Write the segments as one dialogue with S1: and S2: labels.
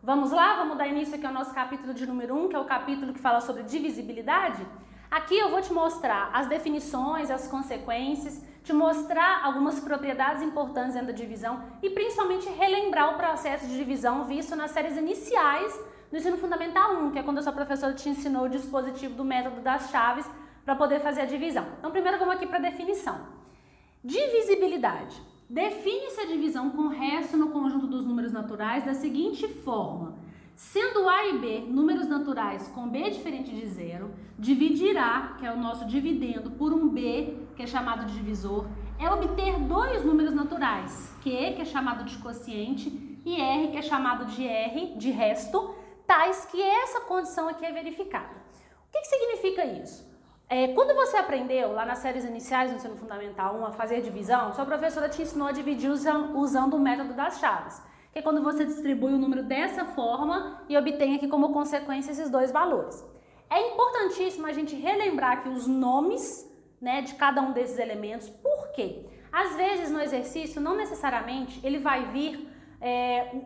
S1: Vamos lá? Vamos dar início aqui ao nosso capítulo de número 1, que é o capítulo que fala sobre divisibilidade. Aqui eu vou te mostrar as definições, as consequências, te mostrar algumas propriedades importantes dentro da divisão e principalmente relembrar o processo de divisão visto nas séries iniciais do ensino fundamental 1, que é quando a sua professora te ensinou o dispositivo do método das chaves para poder fazer a divisão. Então primeiro vamos aqui para a definição. Divisibilidade. Define-se a divisão com resto no conjunto dos números naturais da seguinte forma: sendo A e B números naturais com B diferente de zero, dividir A, que é o nosso dividendo, por um B, que é chamado de divisor, é obter dois números naturais, Q, que é chamado de quociente, e R, que é chamado de R, de resto, tais que essa condição aqui é verificada. O que significa isso? Quando você aprendeu lá nas séries iniciais do ensino fundamental 1 a fazer divisão, sua professora te ensinou a dividir usando o método das chaves, que é quando você distribui o número dessa forma e obtém aqui como consequência esses dois valores. É importantíssimo a gente relembrar aqui os nomes, né, de cada um desses elementos. Por quê? Às vezes no exercício, não necessariamente, ele vai vir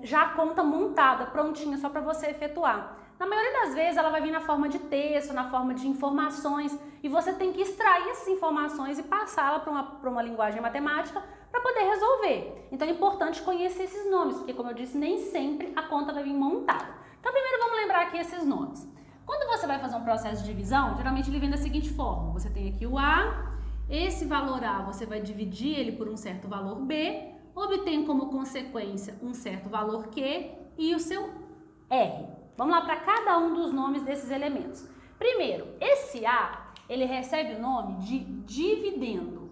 S1: já a conta montada, prontinha, só para você efetuar. Na maioria das vezes ela vai vir na forma de texto, na forma de informações, e você tem que extrair essas informações e passá-la para uma linguagem matemática para poder resolver. Então é importante conhecer esses nomes, porque como eu disse, nem sempre a conta vai vir montada. Então primeiro vamos lembrar aqui esses nomes. Quando você vai fazer um processo de divisão, geralmente ele vem da seguinte forma: você tem aqui o A, esse valor A você vai dividir ele por um certo valor B, obtém como consequência um certo valor Q e o seu R. Vamos lá para cada um dos nomes desses elementos. Primeiro, esse A, ele recebe o nome de dividendo.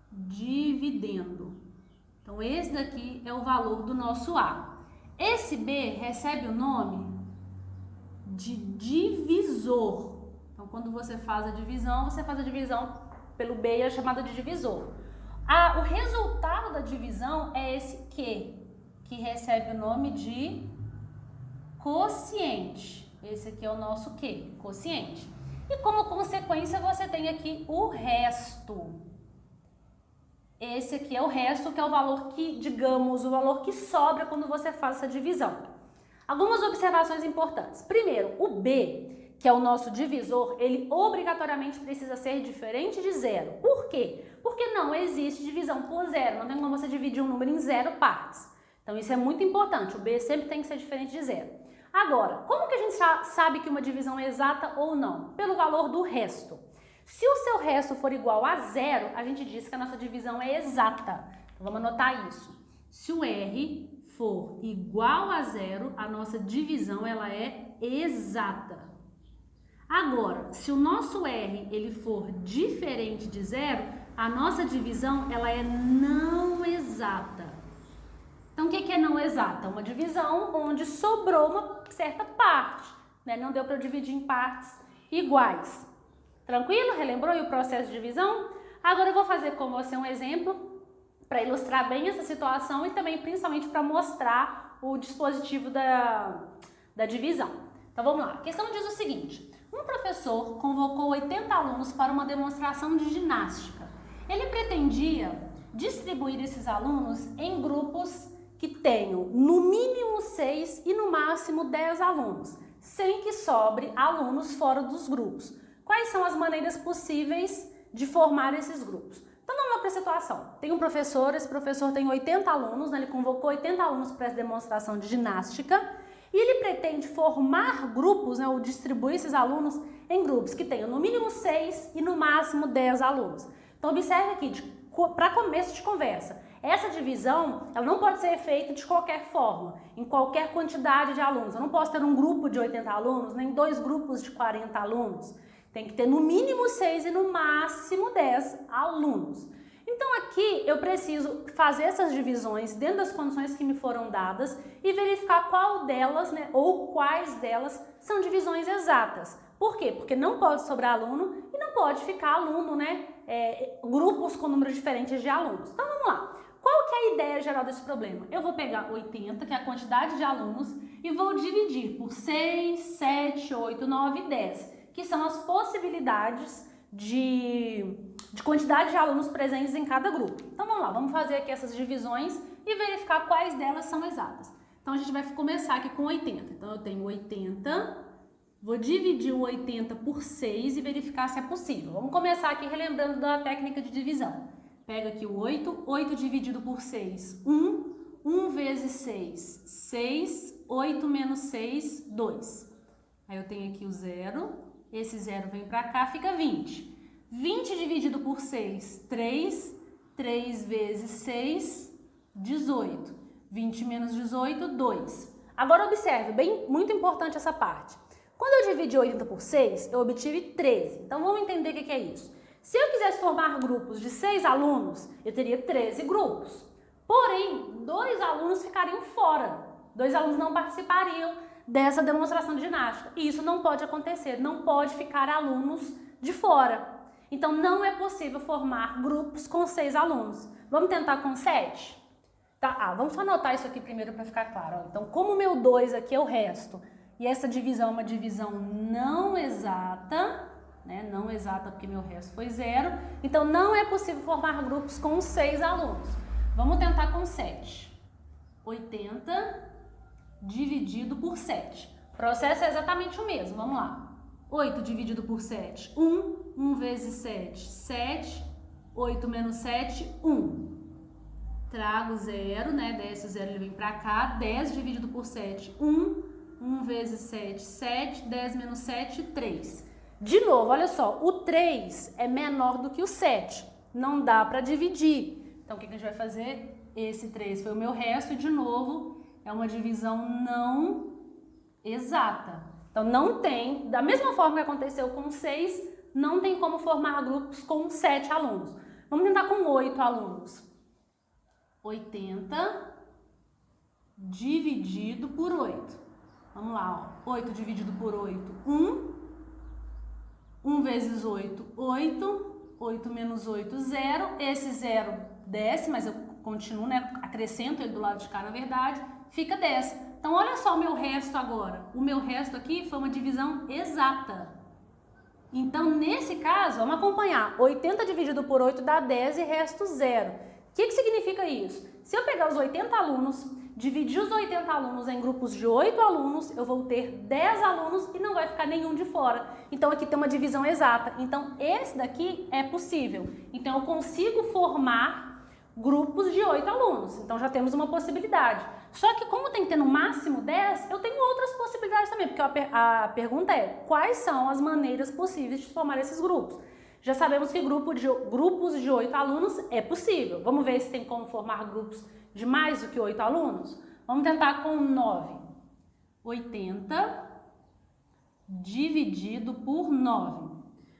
S1: Dividendo. Então, esse daqui é o valor do nosso A. Esse B recebe o nome de divisor. Então, quando você faz a divisão pelo B e é chamado de divisor. O resultado da divisão é esse Q, que recebe o nome de quociente. Esse aqui é o nosso Q, quociente. E como consequência você tem aqui o resto. Esse aqui é o resto, que é o valor que, digamos, o valor que sobra quando você faz essa divisão. Algumas observações importantes. Primeiro, o B, que é o nosso divisor, ele obrigatoriamente precisa ser diferente de zero. Por quê? Porque não existe divisão por zero. Não tem como você dividir um número em zero partes. Então isso é muito importante. O B sempre tem que ser diferente de zero. Agora, como que a gente sabe que uma divisão é exata ou não? Pelo valor do resto. Se o seu resto for igual a zero, a gente diz que a nossa divisão é exata. Então, vamos anotar isso. Se o R for igual a zero, a nossa divisão ela é exata. Agora, se o nosso R ele for diferente de zero, a nossa divisão ela é não exata. Então, o que é não exata? Uma divisão onde sobrou uma certa parte, né? Não deu para eu dividir em partes iguais. Tranquilo? Relembrou aí o processo de divisão? Agora eu vou fazer com você um exemplo para ilustrar bem essa situação e também principalmente para mostrar o dispositivo da divisão. Então vamos lá. A questão diz o seguinte: um professor convocou 80 alunos para uma demonstração de ginástica. Ele pretendia distribuir esses alunos em grupos que tenham no mínimo 6 e no máximo 10 alunos, sem que sobre alunos fora dos grupos. Quais são as maneiras possíveis de formar esses grupos? Então vamos lá para a situação. Tem um professor, esse professor tem 80 alunos, né? Ele convocou 80 alunos para essa demonstração de ginástica e ele pretende formar grupos, né, ou distribuir esses alunos em grupos que tenham no mínimo 6 e no máximo 10 alunos. Então observe aqui, para começo de conversa, essa divisão ela não pode ser feita de qualquer forma, em qualquer quantidade de alunos. Eu não posso ter um grupo de 80 alunos, nem dois grupos de 40 alunos. Tem que ter no mínimo 6 e no máximo 10 alunos. Então aqui eu preciso fazer essas divisões dentro das condições que me foram dadas e verificar qual delas, né, ou quais delas são divisões exatas. Por quê? Porque não pode sobrar aluno e não pode ficar aluno, né, grupos com números diferentes de alunos. Então vamos lá. Qual que é a ideia geral desse problema? Eu vou pegar 80, que é a quantidade de alunos, e vou dividir por 6, 7, 8, 9 e 10, que são as possibilidades de quantidade de alunos presentes em cada grupo. Então vamos lá, vamos fazer aqui essas divisões e verificar quais delas são exatas. Então Então, a gente vai começar aqui com 80. Então, eu tenho 80, vou dividir o 80 por 6 e verificar se é possível. Vamos começar aqui relembrando da técnica de divisão. Pega aqui o 8, 8 dividido por 6, 1. 1 vezes 6, 6. 8 menos 6, 2. Aí eu tenho aqui o 0, esse 0 vem pra cá, fica 20. 20 dividido por 6, 3. 3 vezes 6, 18. 20 menos 18, 2. Agora observe, muito importante essa parte. Quando eu dividi 80 por 6, eu obtive 13. Então vamos entender o que é isso. Se eu quisesse formar grupos de 6 alunos, eu teria 13 grupos. Porém, 2 alunos ficariam fora. 2 alunos não participariam dessa demonstração de ginástica. E isso não pode acontecer, não pode ficar alunos de fora. Então, não é possível formar grupos com 6 alunos. Vamos tentar com 7? Tá, vamos só anotar isso aqui primeiro para ficar claro. Então, como o meu 2 aqui é o resto, e essa divisão é uma divisão não exata, né? Não exata porque meu resto foi 0, então não é possível formar grupos com 6 alunos. Vamos tentar com 7. 80 dividido por 7. O processo é exatamente o mesmo, vamos lá. 8 dividido por 7, 1. 1 vezes 7, 7. 8 menos 7, 1. Trago 0, né? Desce o 0, ele vem pra cá. 10 dividido por 7, 1. 1 vezes 7, 7. 10 menos 7, 3. De novo, olha só, o 3 é menor do que o 7. Não dá para dividir. Então, o que a gente vai fazer? Esse 3 foi o meu resto e, de novo, é uma divisão não exata. Então, não tem, da mesma forma que aconteceu com 6, não tem como formar grupos com 7 alunos. Vamos tentar com 8 alunos. 80 dividido por 8. Vamos lá, ó. 8 dividido por 8, 1. 1 vezes 8, 8. 8 menos 8, 0. Esse 0 desce, mas eu continuo, né? Acrescento ele do lado de cá, na verdade. Fica 10. Então, olha só o meu resto agora. O meu resto aqui foi uma divisão exata. Então, nesse caso, vamos acompanhar. 80 dividido por 8 dá 10 e resto 0. O que significa isso? Se eu pegar os 80 alunos, dividir os 80 alunos em grupos de 8 alunos, eu vou ter 10 alunos e não vai ficar nenhum de fora. Então, aqui tem uma divisão exata. Então, esse daqui é possível. Então, eu consigo formar grupos de 8 alunos. Então, já temos uma possibilidade. Só que como tem que ter no máximo 10, eu tenho outras possibilidades também, porque a pergunta é, quais são as maneiras possíveis de formar esses grupos? Já sabemos que grupos de 8 alunos é possível. Vamos ver se tem como formar grupos de mais do que 8 alunos? Vamos tentar com 9. 80 dividido por 9.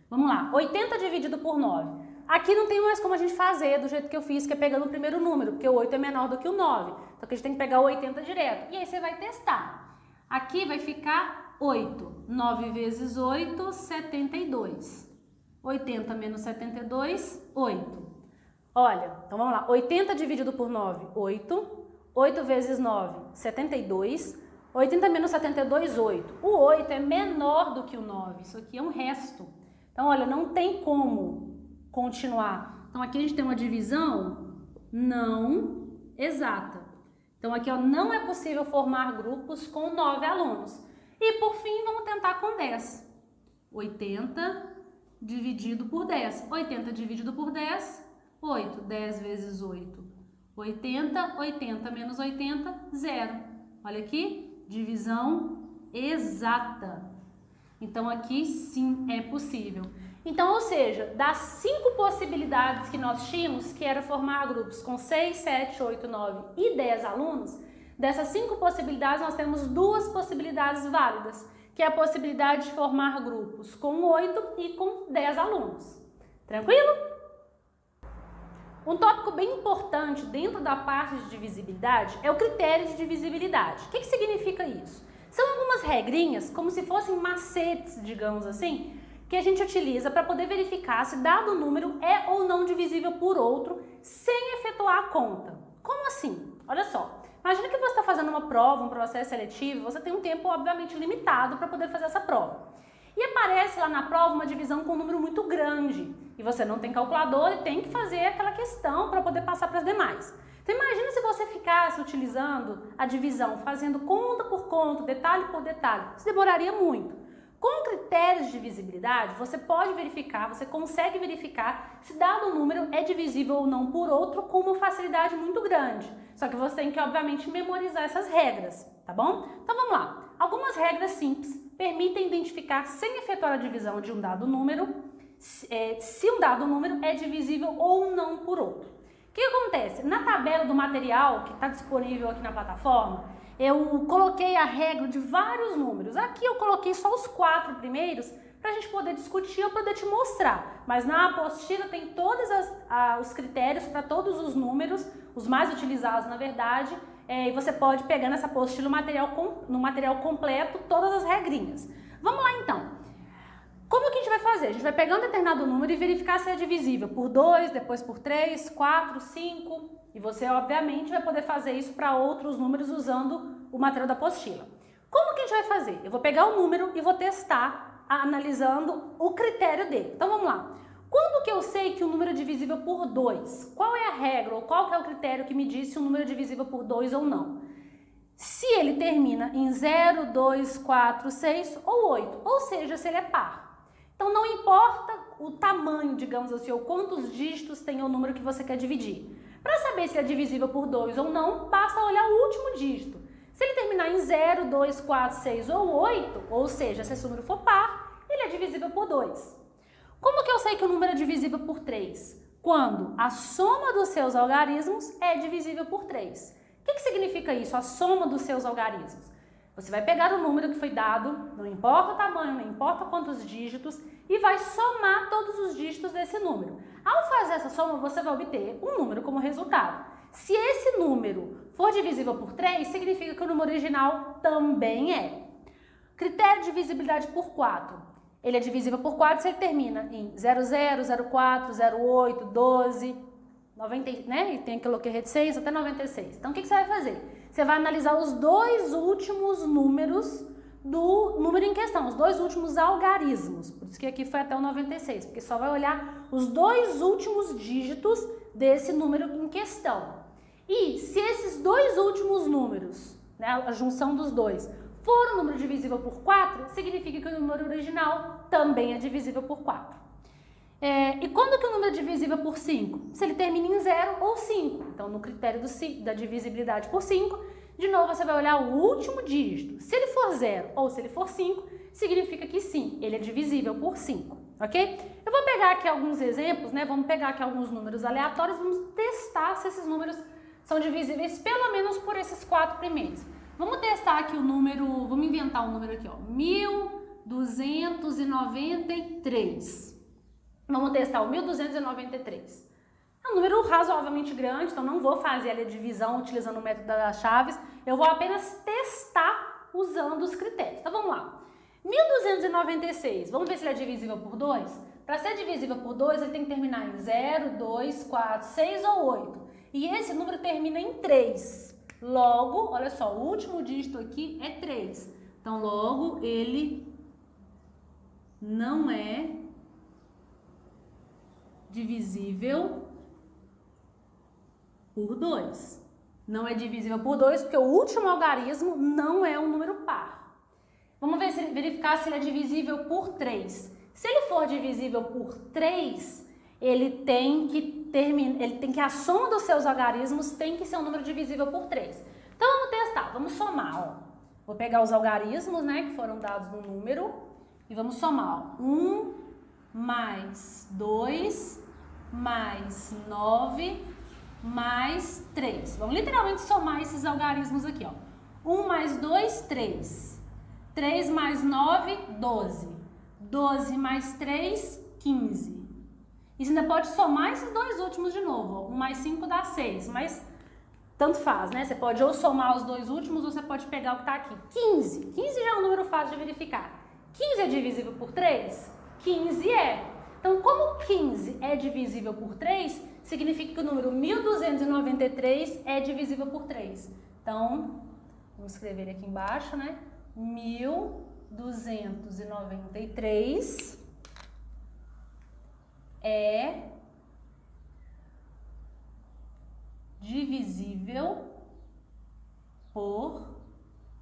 S1: Vamos lá, 80 dividido por 9. Aqui não tem mais como a gente fazer do jeito que eu fiz, que é pegando o primeiro número, porque o 8 é menor do que o 9. Então aqui a gente tem que pegar o 80 direto. E aí você vai testar. Aqui vai ficar 8. 9 vezes 8, 72. 80 menos 72, 8. Olha, então vamos lá. 80 dividido por 9, 8. 8 vezes 9, 72. 80 menos 72, 8. O 8 é menor do que o 9. Isso aqui é um resto. Então, olha, não tem como continuar. Então, aqui a gente tem uma divisão não exata. Então, aqui ó, não é possível formar grupos com 9 alunos. E, por fim, vamos tentar com 10. 80 dividido por 10. 80 dividido por 10, 8. 10 vezes 8, 80. 80 menos 80, 0. Olha aqui, divisão exata. Então, aqui sim é possível. Então, ou seja, das 5 possibilidades que nós tínhamos, que era formar grupos com 6, 7, 8, 9 e 10 alunos, dessas 5 possibilidades nós temos 2 possibilidades válidas, que é a possibilidade de formar grupos com 8 e com 10 alunos. Tranquilo? Um tópico bem importante dentro da parte de divisibilidade é o critério de divisibilidade. O que significa isso? São algumas regrinhas, como se fossem macetes, digamos assim, que a gente utiliza para poder verificar se dado número é ou não divisível por outro sem efetuar a conta. Como assim? Olha só, imagina que você está fazendo uma prova, um processo seletivo, você tem um tempo obviamente limitado para poder fazer essa prova. E aparece lá na prova uma divisão com um número muito grande e você não tem calculadora e tem que fazer aquela questão para poder passar para as demais. Então imagina se você ficasse utilizando a divisão, fazendo conta por conta, detalhe por detalhe. Isso demoraria muito. Com critérios de divisibilidade, você pode verificar, você consegue verificar se dado número é divisível ou não por outro com uma facilidade muito grande. Só que você tem que, obviamente, memorizar essas regras, tá bom? Então vamos lá. Algumas regras simples permitem identificar sem efetuar a divisão de um dado número, se um dado número é divisível ou não por outro. O que acontece? Na tabela do material que está disponível aqui na plataforma, eu coloquei a regra de vários números. Aqui eu coloquei só os 4 primeiros para a gente poder discutir ou poder te mostrar. Mas na apostila tem todos os critérios para todos os números, os mais utilizados na verdade, e você pode pegar nessa apostila no material completo todas as regrinhas. Vamos lá então. Como que a gente vai fazer? A gente vai pegar um determinado número e verificar se é divisível por 2, depois por 3, 4, 5... E você, obviamente, vai poder fazer isso para outros números usando o material da apostila. Como que a gente vai fazer? Eu vou pegar o número e vou testar analisando o critério dele. Então, vamos lá. Quando que eu sei que o número é divisível por 2? Qual é a regra ou qual que é o critério que me diz se o número é divisível por 2 ou não? Se ele termina em 0, 2, 4, 6 ou 8, ou seja, se ele é par. Então, não importa o tamanho, digamos assim, ou quantos dígitos tem o número que você quer dividir. Para saber se é divisível por 2 ou não, basta olhar o último dígito. Se ele terminar em 0, 2, 4, 6 ou 8, ou seja, se esse número for par, ele é divisível por 2. Como que eu sei que o número é divisível por 3? Quando a soma dos seus algarismos é divisível por 3. O que significa isso, a soma dos seus algarismos? Você vai pegar o número que foi dado, não importa o tamanho, não importa quantos dígitos, e vai somar todos os dígitos desse número. Ao fazer essa soma, você vai obter um número como resultado. Se esse número for divisível por 3, significa que o número original também é. Critério de divisibilidade por 4. Ele é divisível por 4 se ele termina em 00, 04, 08, 12, 90, né? E tem aquilo que é de 6 até 96. Então, o que você vai fazer? Você vai analisar os dois últimos números do número em questão, os dois últimos algarismos. Por isso que aqui foi até o 96, porque só vai olhar os dois últimos dígitos desse número em questão. E se esses dois últimos números, né, a junção dos dois, for um número divisível por 4, significa que o número original também é divisível por 4. E quando que o número é divisível por 5? Se ele termina em 0 ou 5. Então, no critério da divisibilidade por 5, de novo você vai olhar o último dígito. Se ele for 0 ou se ele for 5, significa que sim, ele é divisível por 5, ok? Eu vou pegar aqui alguns exemplos, né? Vamos pegar aqui alguns números aleatórios, vamos testar se esses números são divisíveis pelo menos por esses 4 primeiros. Vamos testar aqui o número, vamos inventar um número aqui, ó, 1293. Vamos testar o 1293. É um número razoavelmente grande, então não vou fazer ali a divisão utilizando o método das chaves, eu vou apenas testar usando os critérios. Então vamos lá. 1296, vamos ver se ele é divisível por 2? Para ser divisível por 2, ele tem que terminar em 0, 2, 4, 6 ou 8. E esse número termina em 3. Logo, olha só, o último dígito aqui é 3. Então, logo, ele não é divisível por 2. Não é divisível por 2 porque o último algarismo não é um número par. Vamos verificar se ele é divisível por 3. Se ele for divisível por 3, ele tem que a soma dos seus algarismos tem que ser um número divisível por 3. Então vamos testar, vamos somar, ó. Vou pegar os algarismos, né, que foram dados no número e vamos somar, ó. 1 mais 2 mais 9 mais 3. Vamos literalmente somar esses algarismos aqui, ó. 1 mais 2, 3. 3 mais 9, 12. 12 mais 3, 15. E você ainda pode somar esses dois últimos de novo, ó. 1 mais 5 dá 6, mas tanto faz, né? Você pode ou somar os dois últimos ou você pode pegar o que está aqui. 15. 15 já é um número fácil de verificar. 15 é divisível por 3? 15 é. Então, como 15 é divisível por 3, significa que o número 1293 é divisível por 3. Então, vamos escrever aqui embaixo, né? 1293 é divisível por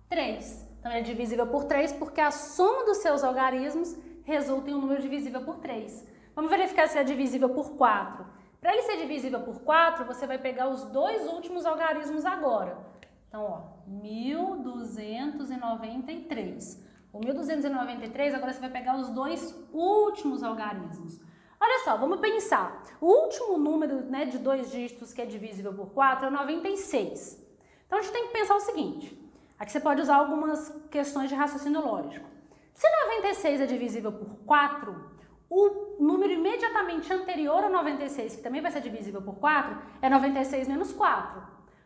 S1: 3. Então, ele é divisível por 3 porque a soma dos seus algarismos resulta em um número divisível por 3. Vamos verificar se é divisível por 4. Para ele ser divisível por 4, você vai pegar os dois últimos algarismos agora. Então, ó, 1293. O 1293, agora você vai pegar os dois últimos algarismos. Olha só, vamos pensar. O último número, né, de 2 dígitos que é divisível por 4 é o 96. Então, a gente tem que pensar o seguinte. Aqui você pode usar algumas questões de raciocínio lógico. Se 96 é divisível por 4, o número imediatamente anterior ao 96, que também vai ser divisível por 4, é 96 menos 4.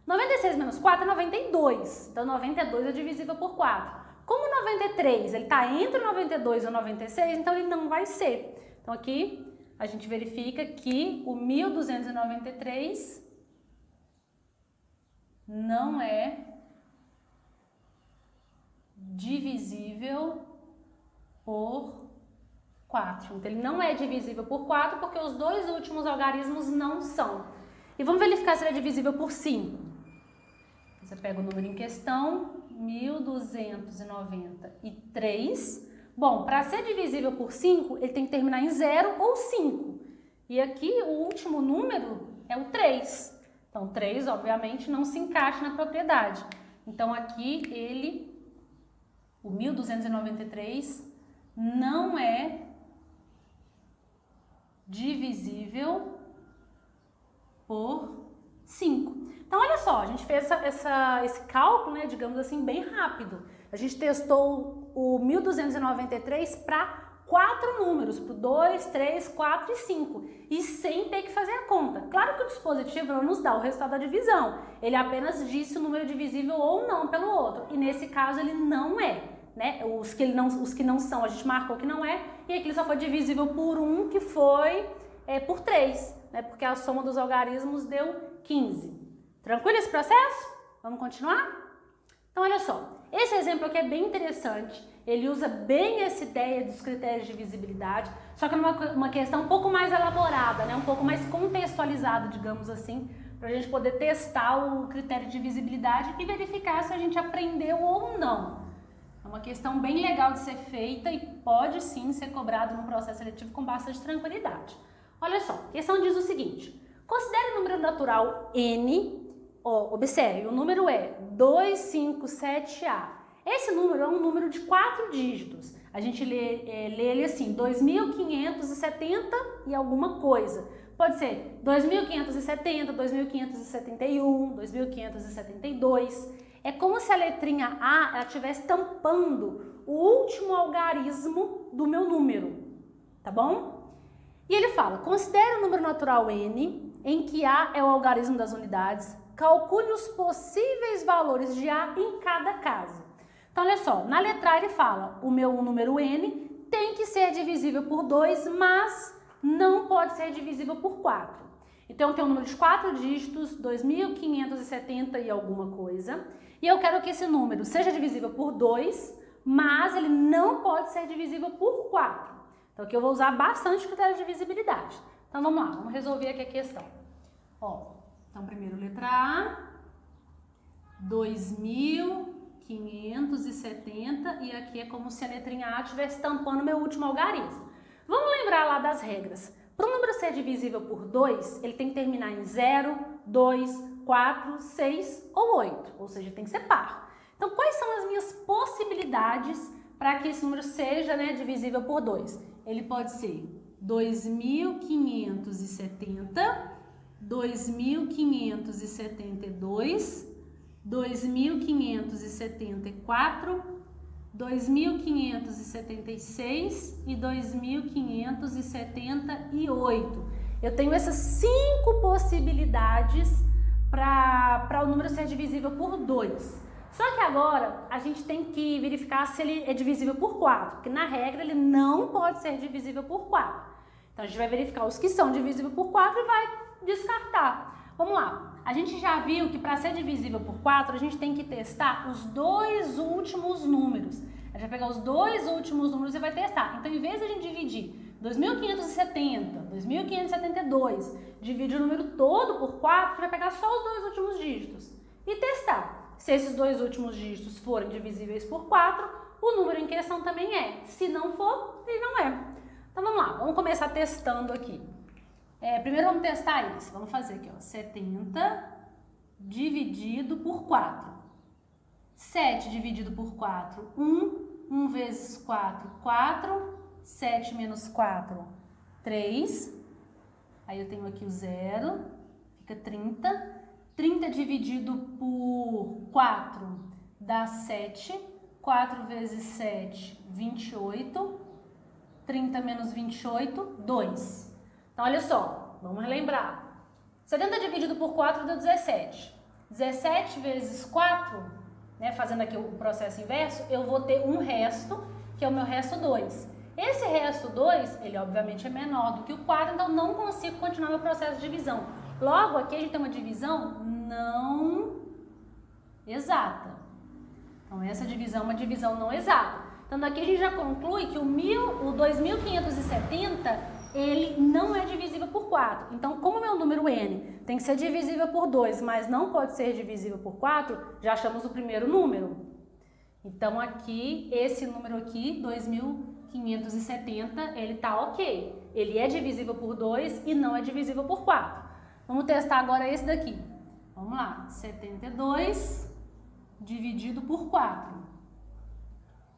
S1: 96 menos 4 é 92. Então, 92 é divisível por 4. Como o 93 está entre o 92 e o 96, então ele não vai ser. Então, aqui a gente verifica que o 1293 não é divisível por 4. Então, ele não é divisível por 4 porque os dois últimos algarismos não são. E vamos verificar se ele é divisível por 5. Você pega o número em questão, 1293. Bom, para ser divisível por 5, ele tem que terminar em 0 ou 5. E aqui o último número é o 3. Então, 3, obviamente, não se encaixa na propriedade. Então, aqui o 1293, não é divisível por 5. Então, olha só, a gente fez esse cálculo, né, digamos assim, bem rápido. A gente testou o 1293 para 4 números, para 2, 3, 4 e 5, e sem ter que fazer a conta. Claro que o dispositivo não nos dá o resultado da divisão, ele apenas diz se o número é divisível ou não pelo outro, e nesse caso ele não é, né? Os que não são, a gente marcou que não é, e aqui ele só foi divisível por 1, que foi por 3, né? Porque a soma dos algarismos deu 15. Tranquilo esse processo? Vamos continuar? Então, olha só, esse exemplo aqui é bem interessante, ele usa bem essa ideia dos critérios de divisibilidade, só que numa questão um pouco mais elaborada, né? Um pouco mais contextualizada, digamos assim, para a gente poder testar o critério de divisibilidade e verificar se a gente aprendeu ou não. É uma questão bem legal de ser feita e pode sim ser cobrado no processo seletivo com bastante tranquilidade. Olha só, a questão diz o seguinte: considere o número natural n. Observe, o número é 257A. Esse número é um número de 4 dígitos. A gente lê ele assim, 2570 e alguma coisa. Pode ser 2570, 2571, 2572. É como se a letrinha A estivesse tampando o último algarismo do meu número, tá bom? E ele fala, considere o número natural n, em que A é o algarismo das unidades, calcule os possíveis valores de A em cada caso. Então, olha só, na letra A ele fala, o meu número n tem que ser divisível por 2, mas não pode ser divisível por 4. Então, tem um número de 4 dígitos, 2570 e alguma coisa, e eu quero que esse número seja divisível por 2, mas ele não pode ser divisível por 4. Então, aqui eu vou usar bastante critério de divisibilidade. Então, vamos lá, vamos resolver aqui a questão. Ó, então, primeiro letra A, 2570, e aqui é como se a letrinha A estivesse tampando meu último algarismo. Vamos lembrar lá das regras. Para o número ser divisível por 2, ele tem que terminar em 0, 2, 4, 6 ou 8, ou seja, tem que ser par. Então, quais são as minhas possibilidades para que esse número seja, né, divisível por 2? Ele pode ser 2570, 2572, 2574, 2576 e 2578. Eu tenho essas 5 possibilidades para o número ser divisível por 2. Só que agora a gente tem que verificar se ele é divisível por 4, porque na regra ele não pode ser divisível por 4. Então a gente vai verificar os que são divisíveis por 4 e vai descartar. Vamos lá, a gente já viu que para ser divisível por 4 a gente tem que testar os 2 últimos números. A gente vai pegar os 2 últimos números e vai testar. Então, em vez de a gente dividir 2.570, 2.572, divide o número todo por 4, vai pegar só os dois últimos dígitos e testar. Se esses dois últimos dígitos forem divisíveis por 4, o número em questão também é. Se não for, ele não é. Então vamos lá, vamos começar testando aqui. Primeiro vamos testar isso. Vamos fazer aqui, ó, 70 dividido por 4. 7 dividido por 4, 1. 1 vezes 4, 4. 7 menos 4, 3. Aí eu tenho aqui o 0, fica 30. 30 dividido por 4 dá 7. 4 vezes 7, 28. 30 menos 28, 2. Então, olha só, vamos relembrar. 70 dividido por 4 deu 17. 17 vezes 4, né, fazendo aqui o processo inverso, eu vou ter um resto, que é o meu resto 2. Esse resto 2, ele obviamente é menor do que o 4, então não consigo continuar meu processo de divisão. Logo, aqui a gente tem uma divisão não exata. Então, essa divisão é uma divisão não exata. Então, daqui a gente já conclui que o 2570, ele não é divisível por 4. Então, como meu número n tem que ser divisível por 2, mas não pode ser divisível por 4, já achamos o primeiro número. Então, aqui, esse número aqui, 2570, ele tá ok. Ele é divisível por 2 e não é divisível por 4. Vamos testar agora esse daqui. Vamos lá, 72 dividido por 4.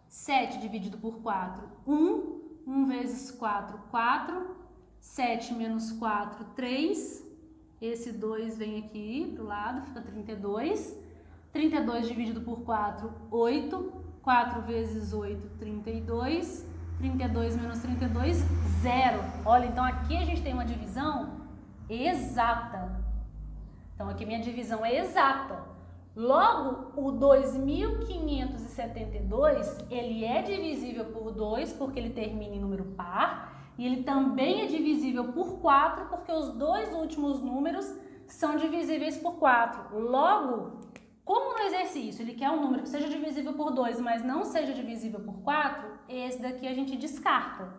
S1: 7 dividido por 4, 1. 1 vezes 4, 4. 7 menos 4, 3. Esse 2 vem aqui para o lado, fica 32. 32 dividido por 4, 8. 4 vezes 8, 32. 32 menos 32, 0. Olha, então aqui a gente tem uma divisão exata. Então aqui minha divisão é exata. Logo, o 2572, ele é divisível por 2, porque ele termina em número par, e ele também é divisível por 4, porque os dois últimos números são divisíveis por 4. Logo, como no exercício ele quer um número que seja divisível por 2, mas não seja divisível por 4, esse daqui a gente descarta.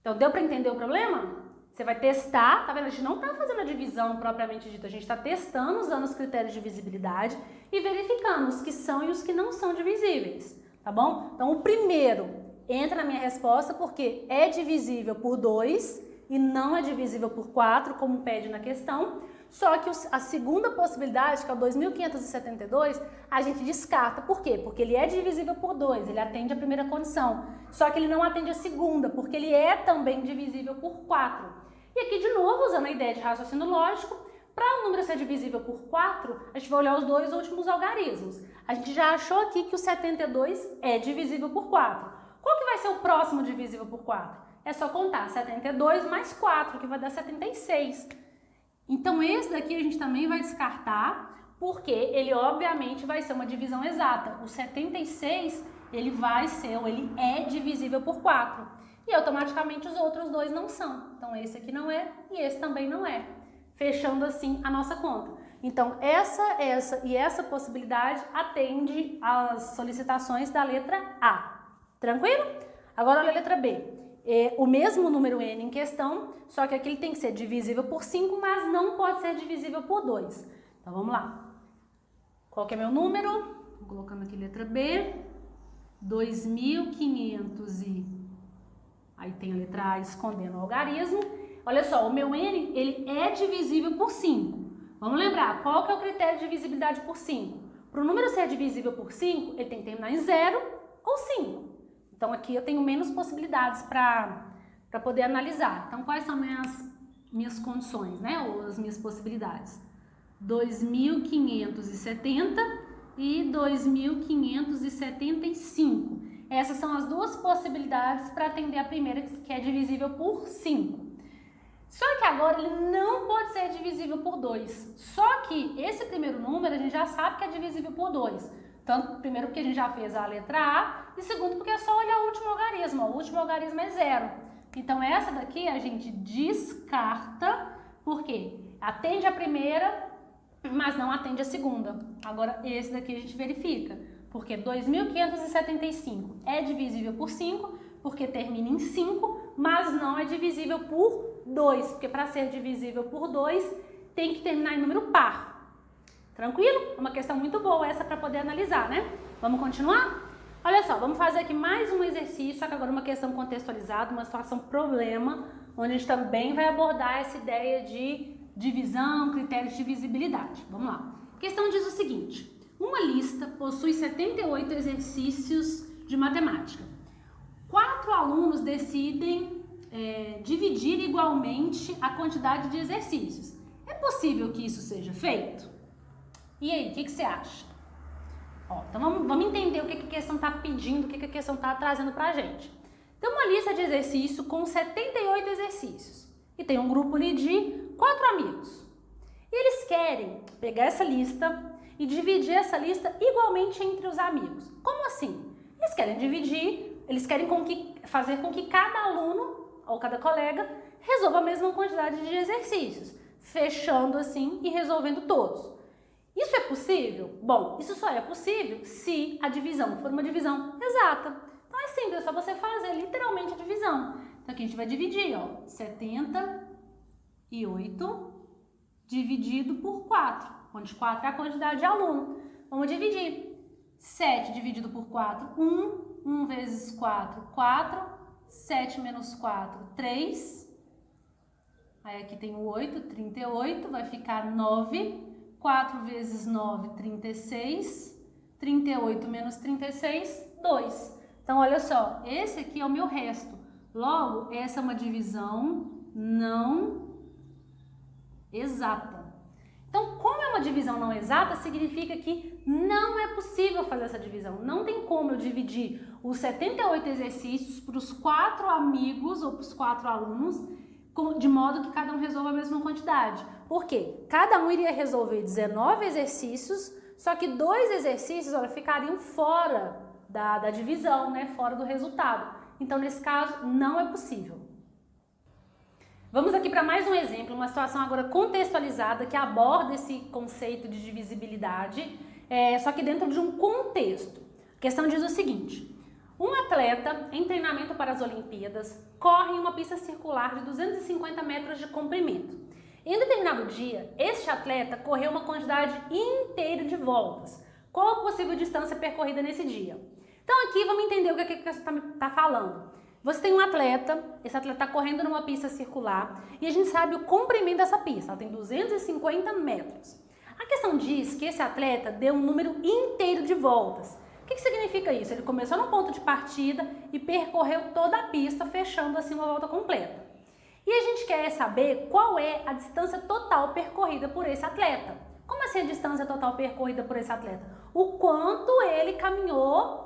S1: Então, deu para entender o problema? Você vai testar, tá vendo? A gente não está fazendo a divisão propriamente dita, a gente está testando usando os critérios de divisibilidade e verificando os que são e os que não são divisíveis, tá bom? Então, o primeiro entra na minha resposta porque é divisível por 2 e não é divisível por 4, como pede na questão. Só que a segunda possibilidade, que é o 2572, a gente descarta. Por quê? Porque ele é divisível por 2, ele atende a primeira condição. Só que ele não atende a segunda, porque ele é também divisível por 4. E aqui, de novo, usando a ideia de raciocínio lógico, para o número ser divisível por 4, a gente vai olhar os dois últimos algarismos. A gente já achou aqui que o 72 é divisível por 4. Qual que vai ser o próximo divisível por 4? É só contar 72 mais 4, que vai dar 76. Então, esse daqui a gente também vai descartar, porque ele obviamente vai ser uma divisão exata. O 76, ele vai ser, ou ele é divisível por 4. E automaticamente os outros dois não são. Então, esse aqui não é e esse também não é. Fechando assim a nossa conta. Então, essa e essa possibilidade atende às solicitações da letra A. Tranquilo? Agora, olha a letra B. O mesmo número n em questão, só que aqui ele tem que ser divisível por 5, mas não pode ser divisível por 2. Então, vamos lá. Qual que é meu número? Vou colocando aqui letra B. 2500 e... Aí tem a letra A escondendo o algarismo. Olha só, o meu n, ele é divisível por 5. Vamos lembrar, qual que é o critério de divisibilidade por 5? Para o número ser divisível por 5, ele tem que terminar em 0 ou 5. Então, aqui eu tenho menos possibilidades para poder analisar. Então, quais são minhas condições, né? Ou as minhas possibilidades? 2570 e 2575. Essas são as duas possibilidades para atender a primeira, que é divisível por 5. Só que agora ele não pode ser divisível por 2. Só que esse primeiro número a gente já sabe que é divisível por 2. Tanto, primeiro, porque a gente já fez a letra A, e segundo, porque é só olhar o último algarismo. O último algarismo é 0. Então, essa daqui a gente descarta, porque atende a primeira, mas não atende a segunda. Agora, esse daqui a gente verifica, porque 2575 é divisível por 5, porque termina em 5, mas não é divisível por 2, porque para ser divisível por 2 tem que terminar em número par. Tranquilo? Uma questão muito boa essa para poder analisar, né? Vamos continuar? Olha só, vamos fazer aqui mais um exercício, só que agora uma questão contextualizada, uma situação problema, onde a gente também vai abordar essa ideia de divisão, critérios de divisibilidade. Vamos lá. A questão diz o seguinte: uma lista possui 78 exercícios de matemática. 4 alunos decidem dividir igualmente a quantidade de exercícios. É possível que isso seja feito? E aí, o que você acha? Ó, então vamos entender o que a questão está pedindo, o que a questão está trazendo para a gente. Tem uma lista de exercício com 78 exercícios e tem um grupo ali de 4 amigos. E eles querem pegar essa lista e dividir essa lista igualmente entre os amigos. Como assim? Eles querem dividir, eles querem fazer com que cada aluno ou cada colega resolva a mesma quantidade de exercícios, fechando assim e resolvendo todos. Isso é possível? Bom, isso só é possível se a divisão for uma divisão exata. Então é simples, é só você fazer literalmente a divisão. Então aqui a gente vai dividir, ó, 78 dividido por 4, onde 4 é a quantidade de aluno. Vamos dividir. 7 dividido por 4, 1. 1 vezes 4, 4. 7 menos 4, 3. Aí aqui tem o 8, 38, vai ficar 9. 4 vezes 9, 36. 38 menos 36, 2. Então, olha só, esse aqui é o meu resto. Logo, essa é uma divisão não exata. Então, como é uma divisão não exata, significa que não é possível fazer essa divisão. Não tem como eu dividir os 78 exercícios para os 4 amigos ou para os 4 alunos, de modo que cada um resolva a mesma quantidade. Por quê? Cada um iria resolver 19 exercícios, só que 2 exercícios ficariam fora da divisão, né? Fora do resultado. Então, nesse caso, não é possível. Vamos aqui para mais um exemplo, uma situação agora contextualizada que aborda esse conceito de divisibilidade, só que dentro de um contexto. A questão diz o seguinte: um atleta em treinamento para as Olimpíadas corre em uma pista circular de 250 metros de comprimento. Em determinado dia, este atleta correu uma quantidade inteira de voltas. Qual a possível distância percorrida nesse dia? Então aqui vamos entender o que a questão está falando. Você tem um atleta, esse atleta está correndo numa pista circular e a gente sabe o comprimento dessa pista, ela tem 250 metros. A questão diz que esse atleta deu um número inteiro de voltas. O que significa isso? Ele começou no ponto de partida e percorreu toda a pista, fechando assim uma volta completa. E a gente quer saber qual é a distância total percorrida por esse atleta. Como assim a distância total percorrida por esse atleta? O quanto ele caminhou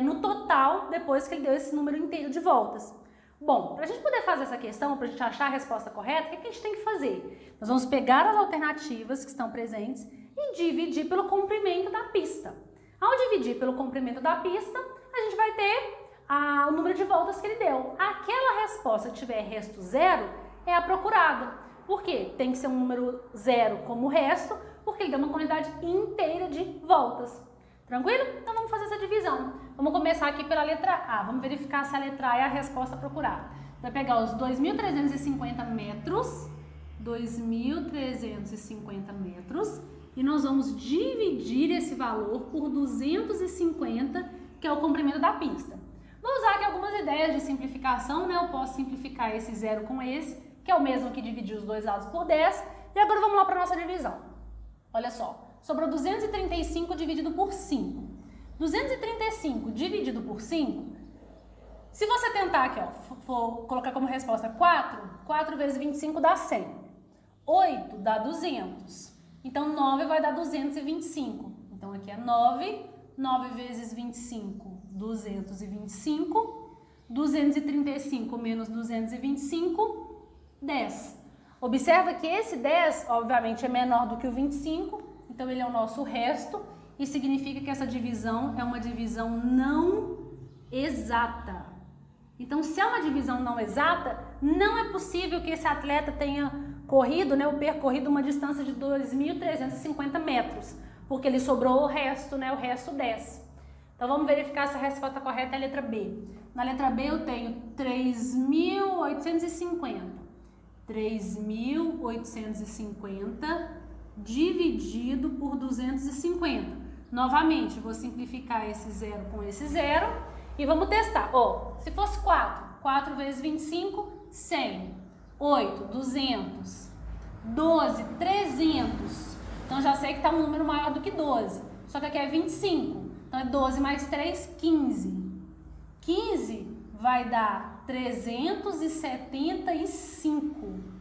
S1: no total, depois que ele deu esse número inteiro de voltas. Bom, para a gente poder fazer essa questão, para a gente achar a resposta correta, o que a gente tem que fazer? Nós vamos pegar as alternativas que estão presentes e dividir pelo comprimento da pista. Ao dividir pelo comprimento da pista, a gente vai ter o número de voltas que ele deu. Aquela resposta que tiver resto zero é a procurada. Por quê? Tem que ser um número zero como resto, porque ele deu uma quantidade inteira de voltas. Tranquilo? Então vamos fazer essa divisão. Vamos começar aqui pela letra A. Vamos verificar se a letra A é a resposta procurada. Vai pegar os 2.350 metros, 2.350 metros, e nós vamos dividir esse valor por 250, que é o comprimento da pista. Vou usar aqui algumas ideias de simplificação, né? Eu posso simplificar esse zero com esse, que é o mesmo que dividir os dois lados por 10. E agora vamos lá para a nossa divisão. Olha só. Sobrou 235 dividido por 5. 235 dividido por 5, se você tentar aqui, for colocar como resposta 4, 4 vezes 25 dá 100. 8 dá 200. Então 9 vai dar 225. Então aqui é 9. 9 vezes 25, 225. 235 menos 225, 10. Observa que esse 10, obviamente, é menor do que o 25. Então, ele é o nosso resto e significa que essa divisão é uma divisão não exata. Então, se é uma divisão não exata, não é possível que esse atleta tenha corrido, ou percorrido uma distância de 2.350 metros, porque ele sobrou o resto, o resto 10. Então vamos verificar se a resposta correta é a letra B. Na letra B eu tenho 3.850. 3.850 dividido por 250. Novamente, vou simplificar esse zero com esse zero e vamos testar. Ó, se fosse 4, 4 vezes 25, 100. 8, 200. 12, 300. Então já sei que está um número maior do que 12. Só que aqui é 25. Então é 12 mais 3, 15. 15 vai dar 375.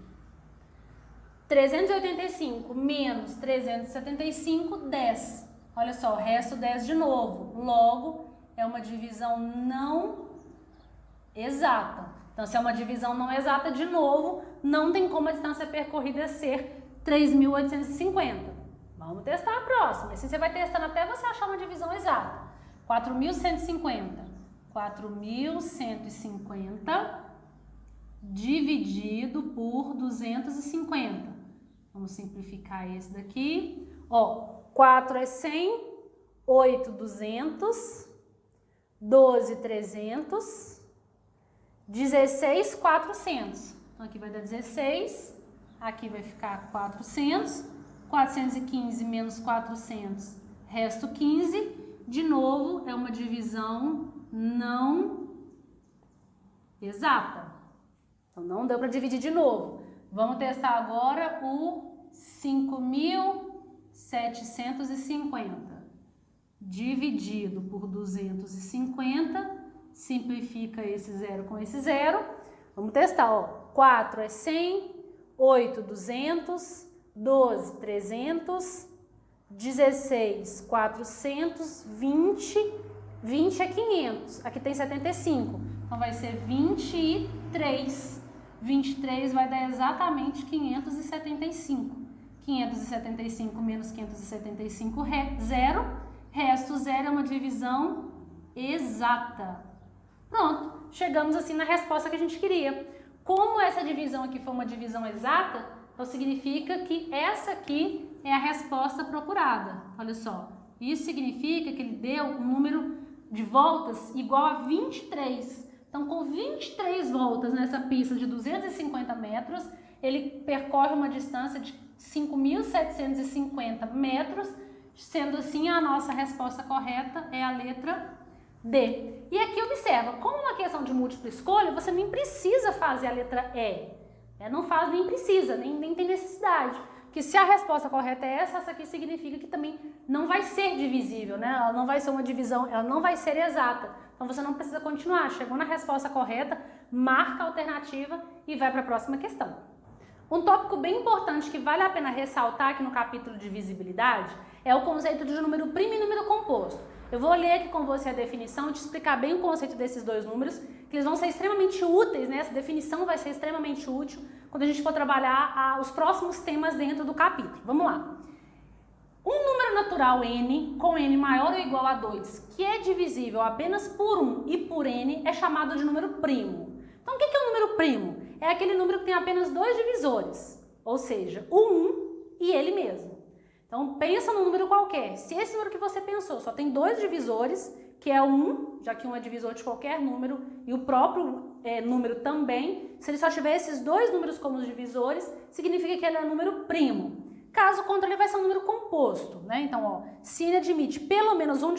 S1: 385 menos 375, 10. Olha só, o resto 10 de novo. Logo, é uma divisão não exata. Então, se é uma divisão não exata, de novo, não tem como a distância percorrida ser 3.850. Vamos testar a próxima. Assim você vai testando até você achar uma divisão exata. 4.150. 4.150 dividido por 250. Vamos simplificar esse daqui. Ó, 4 é 100, 8, 200, 12, 300, 16, 400. Então, aqui vai dar 16, aqui vai ficar 400, 415 menos 400, resto 15. De novo, é uma divisão não exata. Então, não deu para dividir de novo. Vamos testar agora o 5.750 dividido por 250, simplifica esse zero com esse zero. Vamos testar, ó. 4 é 100, 8, 200, 12, 300, 16, 400, 20, 20 é 500. Aqui tem 75, então vai ser 23. 23 vai dar exatamente 575. 575 menos 575, zero. Resto zero é uma divisão exata. Pronto, chegamos assim na resposta que a gente queria. Como essa divisão aqui foi uma divisão exata, então significa que essa aqui é a resposta procurada. Olha só, isso significa que ele deu um número de voltas igual a 23. Então, com 23 voltas nessa pista de 250 metros, ele percorre uma distância de 5.750 metros, sendo assim a nossa resposta correta é a letra D. E aqui observa, como uma questão de múltipla escolha, você nem precisa fazer a letra E. Não faz, nem precisa, nem tem necessidade. Porque se a resposta correta é essa aqui significa que também não vai ser divisível, né? Ela não vai ser uma divisão, ela não vai ser exata. Então você não precisa continuar. Chegou na resposta correta, marca a alternativa e vai para a próxima questão. Um tópico bem importante que vale a pena ressaltar aqui no capítulo de visibilidade é o conceito de número primo e número composto. Eu vou ler aqui com você a definição e te explicar bem o conceito desses dois números, que eles vão ser extremamente úteis, né? Essa definição vai ser extremamente útil quando a gente for trabalhar os próximos temas dentro do capítulo. Vamos lá. Um número natural n com n maior ou igual a 2, que é divisível apenas por 1 e por n, é chamado de número primo. Então, o que é um número primo? É aquele número que tem apenas dois divisores, ou seja, o 1 e ele mesmo. Então, pensa num número qualquer. Se esse número que você pensou só tem dois divisores, que é o 1, já que 1 é divisor de qualquer número, e o próprio número também, se ele só tiver esses dois números como divisores, significa que ele é um número primo. Caso contrário, ele vai ser um número composto, né? Então, ó, se ele admite pelo menos um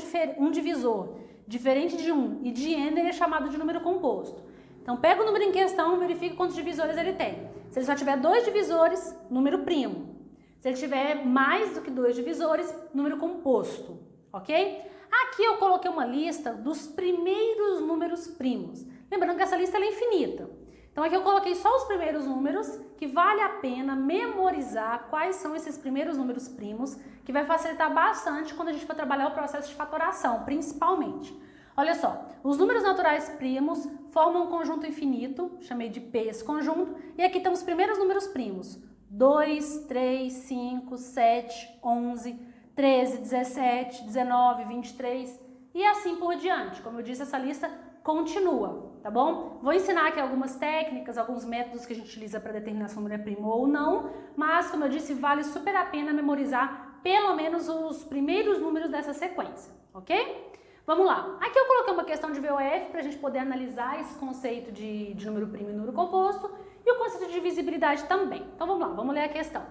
S1: divisor diferente de 1 e de n, ele é chamado de número composto. Então, pega o número em questão e verifica quantos divisores ele tem. Se ele só tiver dois divisores, número primo. Se ele tiver mais do que dois divisores, número composto, ok? Aqui eu coloquei uma lista dos primeiros números primos. Lembrando que essa lista é infinita. Então aqui eu coloquei só os primeiros números, que vale a pena memorizar quais são esses primeiros números primos, que vai facilitar bastante quando a gente for trabalhar o processo de fatoração, principalmente. Olha só, os números naturais primos formam um conjunto infinito, chamei de P esse conjunto, e aqui temos os primeiros números primos. 2, 3, 5, 7, 11, 13, 17, 19, 23 e assim por diante. Como eu disse, essa lista continua, tá bom? Vou ensinar aqui algumas técnicas, alguns métodos que a gente utiliza para determinar se o número é primo ou não, mas, como eu disse, vale super a pena memorizar pelo menos os primeiros números dessa sequência, ok? Vamos lá. Aqui eu coloquei uma questão de VOF para a gente poder analisar esse conceito de número primo e número composto e o conceito de divisibilidade também. Então vamos lá, vamos ler a questão.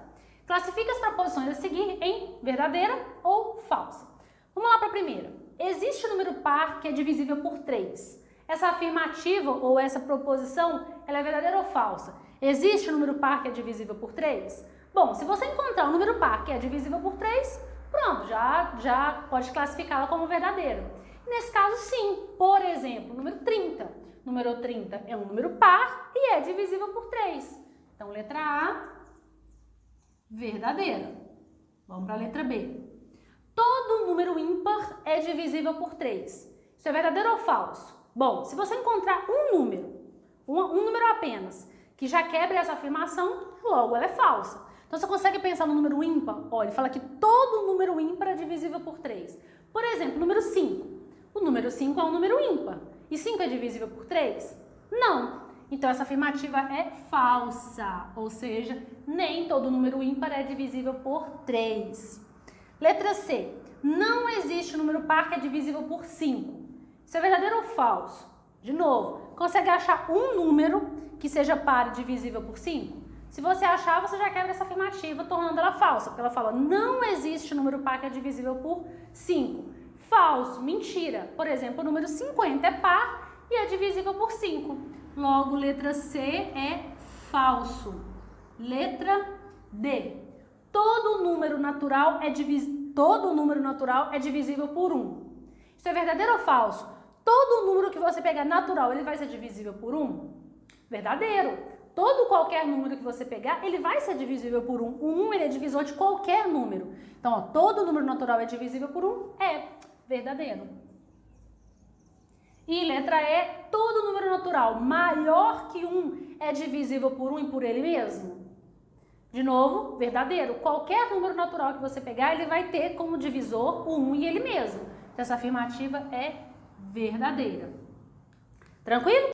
S1: Classifique as proposições a seguir em verdadeira ou falsa. Vamos lá para a primeira. Existe número par que é divisível por 3. Essa afirmativa ou essa proposição, ela é verdadeira ou falsa? Existe número par que é divisível por 3? Bom, se você encontrar um número par que é divisível por 3, pronto, já pode classificá-la como verdadeira. Nesse caso, sim. Por exemplo, número 30. Número 30 é um número par e é divisível por 3. Então, letra A, verdadeira. Vamos para a letra B. Todo número ímpar é divisível por 3. Isso é verdadeiro ou falso? Bom, se você encontrar um número apenas, que já quebra essa afirmação, logo ela é falsa. Então, você consegue pensar no número ímpar? Olha, ele fala que todo número ímpar é divisível por 3. Por exemplo, número 5. O número 5 é um número ímpar. E 5 é divisível por 3? Não. Então, essa afirmativa é falsa. Ou seja, nem todo número ímpar é divisível por 3. Letra C. Não existe número par que é divisível por 5. Isso é verdadeiro ou falso? De novo, consegue achar um número que seja par e divisível por 5? Se você achar, você já quebra essa afirmativa, tornando ela falsa, porque ela fala, não existe número par que é divisível por 5. Falso, mentira. Por exemplo, o número 50 é par e é divisível por 5. Logo, letra C é falso. Letra D. Todo número natural é divisível por 1. Isso é verdadeiro ou falso? Todo número que você pegar natural, ele vai ser divisível por 1? Verdadeiro. Qualquer número que você pegar, ele vai ser divisível por 1. O 1 ele é divisor de qualquer número. Então, ó, todo número natural é divisível por 1? É verdadeiro. E letra E, todo número natural maior que 1 é divisível por 1 e por ele mesmo? De novo, verdadeiro. Qualquer número natural que você pegar, ele vai ter como divisor o 1 e ele mesmo. Então, essa afirmativa é verdadeira. Tranquilo?